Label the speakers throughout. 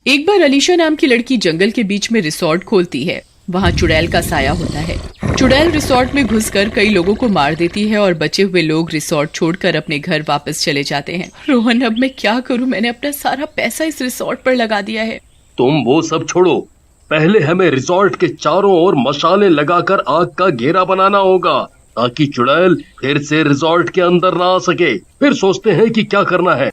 Speaker 1: एक बार अलीशा नाम की लड़की जंगल के बीच में रिसोर्ट खोलती है। वहाँ चुड़ैल का साया होता है। चुड़ैल रिसोर्ट में घुसकर कई लोगों को मार देती है और बचे हुए लोग रिसोर्ट छोड़कर अपने घर वापस चले जाते हैं। रोहन, अब मैं क्या करूँ? मैंने अपना सारा पैसा इस रिसोर्ट पर लगा दिया है।
Speaker 2: तुम वो सब छोड़ो, पहले हमें रिसोर्ट के चारों ओर मशाले लगाकर आग का घेरा बनाना होगा ताकि चुड़ैल फिर से रिसोर्ट के अंदर ना आ सके। फिर सोचते हैं कि क्या करना है।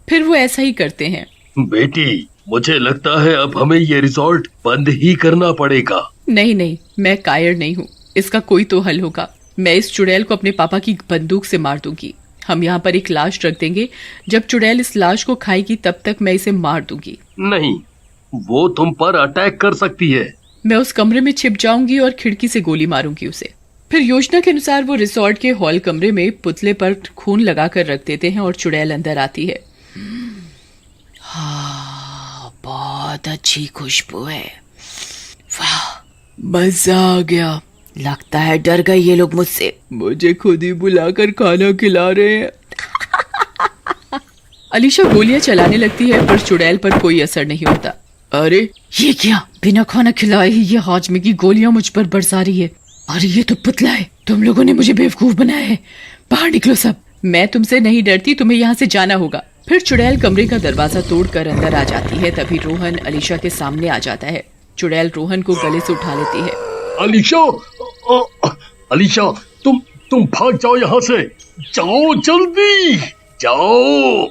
Speaker 1: फिर वो ऐसा ही करते हैं।
Speaker 2: बेटी, मुझे लगता है अब हमें ये रिसोर्ट बंद ही करना पड़ेगा।
Speaker 1: नहीं नहीं, मैं कायर नहीं हूँ। इसका कोई तो हल होगा। मैं इस चुड़ैल को अपने पापा की बंदूक से मार दूंगी। हम यहाँ पर एक लाश रख देंगे। जब चुड़ैल इस लाश को खाएगी तब तक मैं इसे मार दूंगी।
Speaker 2: नहीं, वो तुम पर अटैक कर सकती है।
Speaker 1: मैं उस कमरे में छिप जाऊंगी और खिड़की से गोली मारूंगी उसे। फिर योजना के अनुसार वो रिसोर्ट के हॉल कमरे में पुतले पर खून लगाकर रख देते हैं और चुड़ैल अंदर आती है। हाँ, बहुत अच्छी खुशबू है। वाह, मजा आ गया। लगता है डर गए ये लोग मुझसे। मुझे खुद ही बुलाकर खाना खिला रहे हैं। अलीशा गोलियां चलाने लगती है पर चुड़ैल पर कोई असर नहीं होता। अरे ये क्या, बिना खाना खिलाए ही ये हाजमे की गोलियां मुझ पर बरसा रही है। अरे ये तो पुतला है। तुम लोगों ने मुझे बेवकूफ बनाया है। बाहर निकलो सब। मैं तुमसे नहीं डरती, तुम्हें यहाँ से जाना होगा। फिर चुड़ैल कमरे का दरवाजा तोड़कर अंदर आ जाती है। तभी रोहन अलीशा के सामने आ जाता है। चुड़ैल रोहन को गले से उठा लेती है।
Speaker 2: अलीशा, अलीशा, तुम भाग जाओ यहाँ से। जाओ, जल्दी जाओ।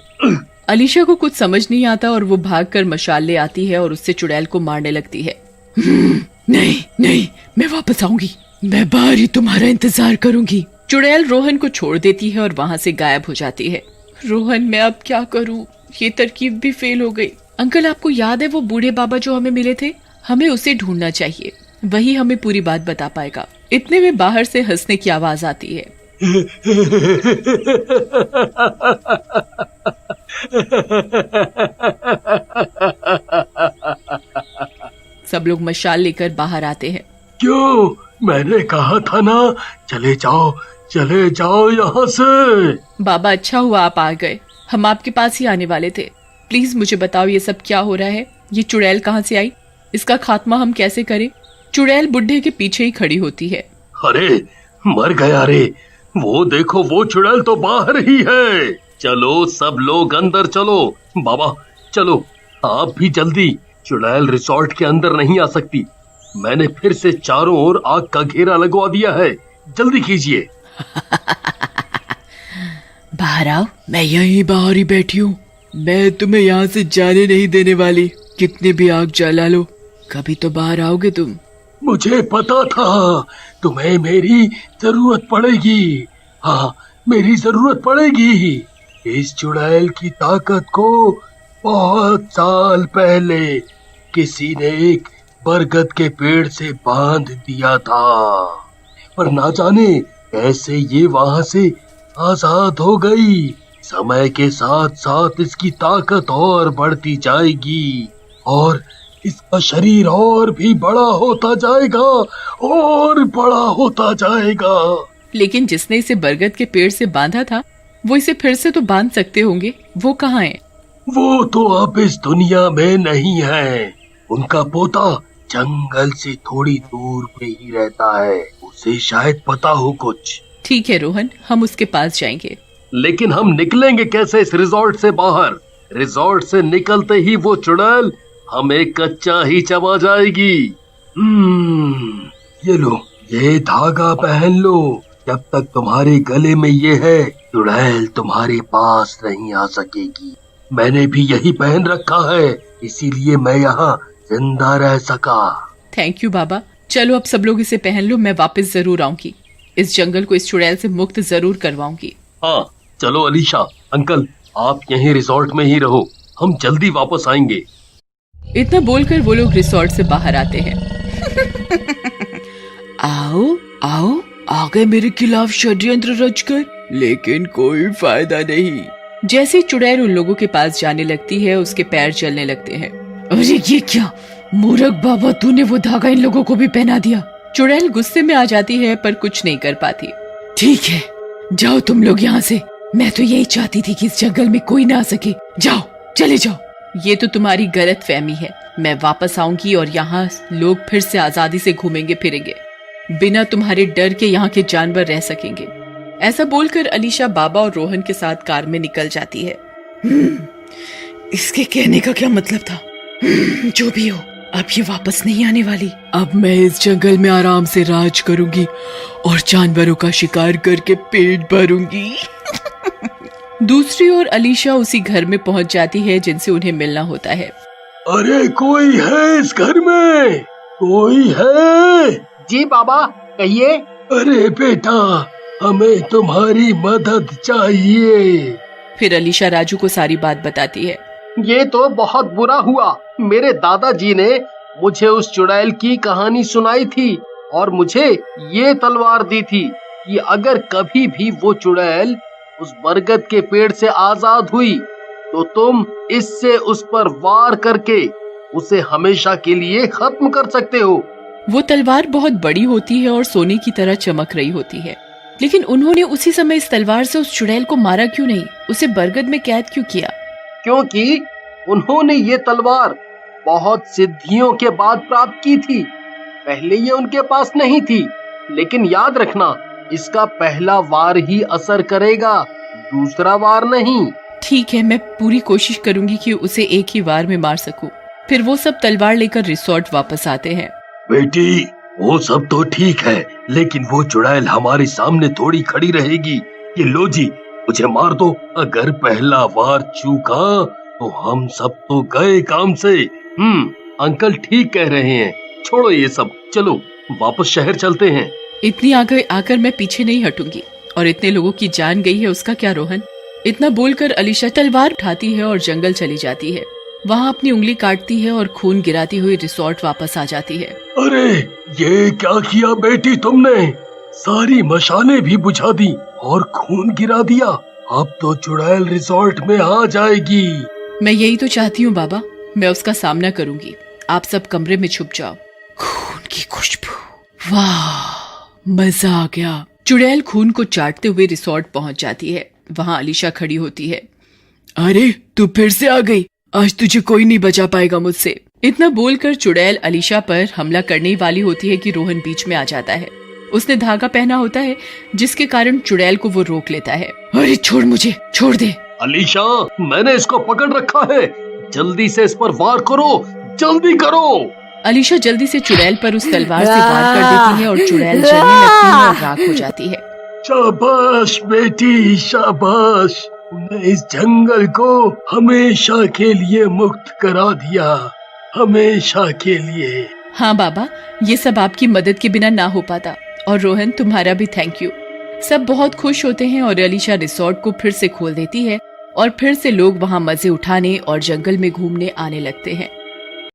Speaker 1: अलीशा को कुछ समझ नहीं आता और वो भागकर मशाल ले आती है और उससे चुड़ैल को मारने लगती है। नहीं नहीं, मैं वापस आऊंगी। मैं बाहर ही तुम्हारा इंतजार करूंगी। चुड़ैल रोहन को छोड़ देती है और वहाँ से गायब हो जाती है। रोहन, मैं अब क्या करूं? ये तरकीब भी फेल हो गई। अंकल, आपको याद है वो बूढ़े बाबा जो हमें मिले थे? हमें उसे ढूंढना चाहिए। वही हमें पूरी बात बता पाएगा। इतने में बाहर से हंसने की आवाज आती है। सब लोग मशाल लेकर बाहर आते हैं।
Speaker 2: क्यों? मैंने कहा था ना, चले जाओ यहाँ से।
Speaker 1: बाबा, अच्छा हुआ आप आ गए। हम आपके पास ही आने वाले थे। प्लीज मुझे बताओ ये सब क्या हो रहा है? ये चुड़ैल कहाँ से आई? इसका खात्मा हम कैसे करें? चुड़ैल बुढ़े के पीछे ही खड़ी होती है।
Speaker 2: अरे मर गया रे। वो देखो, वो चुड़ैल तो बाहर ही है। चलो सब लोग अंदर चलो। बाबा चलो, आप भी जल्दी। चुड़ैल रिसोर्ट के अंदर नहीं आ सकती। मैंने फिर से चारों ओर आग का घेरा लगवा दिया है। जल्दी कीजिए।
Speaker 1: बाहर आओ। मैं यहीं बाहर ही बैठी हूँ। मैं तुम्हें यहाँ से जाने नहीं देने वाली। कितने भी आग जला लो, कभी तो बाहर आओगे तुम।
Speaker 2: मुझे पता था तुम्हें मेरी जरूरत पड़ेगी। हाँ, मेरी जरूरत पड़ेगी। इस चुड़ैल की ताकत को बहुत साल पहले किसी ने एक बरगद के पेड़ से बांध दिया था, पर ना जाने कैसे ये वहां से आजाद हो गई। समय के साथ साथ इसकी ताकत और बढ़ती जाएगी और इसका शरीर और भी बड़ा होता जाएगा और बड़ा होता जाएगा।
Speaker 1: लेकिन जिसने इसे बरगद के पेड़ से बांधा था वो इसे फिर से तो बांध सकते होंगे। वो कहाँ है?
Speaker 2: वो तो अब इस दुनिया में नहीं है। उनका पोता जंगल से थोड़ी दूर पे ही रहता है। उसे शायद पता हो कुछ।
Speaker 1: ठीक है रोहन, हम उसके पास जाएंगे।
Speaker 2: लेकिन हम निकलेंगे कैसे इस रिसोर्ट से बाहर? रिसोर्ट से निकलते ही वो चुड़ैल हमें कच्चा ही चबा जाएगी। ये लो, ये धागा पहन लो। जब तक तुम्हारे गले में ये है, चुड़ैल तुम्हारे पास नहीं आ सकेगी। मैंने भी यही पहन रखा है, इसीलिए मैं यहाँ जिंदा रह सका।
Speaker 1: थैंक यू बाबा। चलो अब सब लोग इसे पहन लो। मैं वापस जरूर आऊंगी। इस जंगल को इस चुड़ैल से मुक्त जरूर करवाऊंगी।
Speaker 2: हाँ चलो अलीशा, अंकल आप यहीं रिसोर्ट में ही रहो, हम जल्दी वापस आएंगे।
Speaker 1: इतना बोलकर वो लोग रिसोर्ट से बाहर आते हैं। आओ आओ, आ गए मेरे खिलाफ षड्यंत्र रचकर, लेकिन कोई फायदा नहीं। जैसे ही चुड़ैल उन लोगों के पास जाने लगती है उसके पैर चलने लगते हैं। अरे ये क्या मूर्ख बाबा, तूने वो धागा इन लोगों को भी पहना दिया। चुड़ैल गुस्से में आ जाती है पर कुछ नहीं कर पाती। ठीक है, जाओ तुम लोग यहाँ से। मैं तो यही चाहती थी कि इस जंगल में कोई ना आ सके। जाओ, चले जाओ। ये तो तुम्हारी गलत फहमी है। मैं वापस आऊंगी और यहाँ लोग फिर से आजादी से घूमेंगे फिरेंगे, बिना तुम्हारे डर के यहाँ के जानवर रह सकेंगे। ऐसा बोलकर अलीशा बाबा और रोहन के साथ कार में निकल जाती है। इसके कहने का क्या मतलब था? जो भी हो, अब ये वापस नहीं आने वाली। अब मैं इस जंगल में आराम से राज करूंगी और जानवरों का शिकार करके पेट भरूंगी। दूसरी ओर अलीशा उसी घर में पहुंच जाती है जिनसे उन्हें मिलना होता है।
Speaker 2: अरे कोई है इस घर में? कोई है?
Speaker 3: जी बाबा, कहिए।
Speaker 2: अरे बेटा, हमें तुम्हारी मदद चाहिए।
Speaker 1: फिर अलीशा राजू को सारी बात बताती है।
Speaker 3: ये तो बहुत बुरा हुआ। मेरे दादाजी ने मुझे उस चुड़ैल की कहानी सुनाई थी और मुझे ये तलवार दी थी कि अगर कभी भी वो चुड़ैल उस बरगद के पेड़ से आजाद हुई तो तुम इससे उस पर वार करके उसे हमेशा के लिए खत्म कर सकते हो।
Speaker 1: वो तलवार बहुत बड़ी होती है और सोने की तरह चमक रही होती है, लेकिन उन्होंने उसी समय इस तलवार से उस चुड़ैल को मारा क्यों नहीं? उसे बरगद में कैद क्यों किया?
Speaker 3: क्योंकि उन्होंने ये तलवार बहुत सिद्धियों के बाद प्राप्त की थी। पहले ये उनके पास नहीं थी, लेकिन याद रखना, इसका पहला वार ही असर करेगा, दूसरा वार नहीं।
Speaker 1: ठीक है, मैं पूरी कोशिश करूंगी कि उसे एक ही वार में मार सकूं। फिर वो सब तलवार लेकर रिसोर्ट वापस आते हैं।
Speaker 2: बेटी, वो सब तो ठीक है, लेकिन वो चुड़ैल हमारे सामने थोड़ी खड़ी रहेगी। ये लो जी, मुझे मार दो। अगर पहला वार चूका तो हम सब तो गए काम से।
Speaker 3: अंकल ठीक कह रहे हैं। छोड़ो ये सब, चलो वापस शहर चलते हैं।
Speaker 1: इतनी आगे आकर मैं पीछे नहीं हटूंगी, और इतने लोगों की जान गई है उसका क्या रोहन? इतना बोलकर अलीशा तलवार उठाती है और जंगल चली जाती है। वहाँ अपनी उंगली काटती है और खून गिराती हुई रिसोर्ट वापस आ जाती है।
Speaker 2: अरे ये क्या किया बेटी तुमने? सारी मशालें भी बुझा दी और खून गिरा दिया। अब तो चुड़ैल रिसोर्ट में आ जाएगी।
Speaker 1: मैं यही तो चाहती हूँ बाबा, मैं उसका सामना करूंगी। आप सब कमरे में छुप जाओ। खून की खुशबू, वाह, मजा आ गया। चुड़ैल खून को चाटते हुए रिसोर्ट पहुंच जाती है। वहाँ अलीशा खड़ी होती है। अरे तू फिर से आ गई, आज तुझे कोई नहीं बचा पाएगा मुझसे। इतना बोलकर चुड़ैल अलीशा पर हमला करने वाली होती है कि रोहन बीच में आ जाता है। उसने धागा पहना होता है जिसके कारण चुड़ैल को वो रोक लेता है। अरे छोड़ मुझे, छोड़ दे।
Speaker 3: अलीशा, मैंने इसको पकड़ रखा है, जल्दी से इस पर वार करो, जल्दी करो।
Speaker 1: अलीशा जल्दी से चुड़ैल पर उस तलवार से वार कर देती है और चुड़ैल जलने लगती है और राख हो जाती है।
Speaker 2: शाबाश बेटी, शाबाश। तूने इस जंगल को हमेशा के लिए मुक्त करा दिया, हमेशा के लिए।
Speaker 1: हाँ बाबा, ये सब आपकी मदद के बिना ना हो पाता। और रोहन, तुम्हारा भी थैंक यू। सब बहुत खुश होते हैं और अलीशा रिसोर्ट को फिर से खोल देती है और फिर से लोग वहाँ मजे उठाने और जंगल में घूमने आने लगते हैं।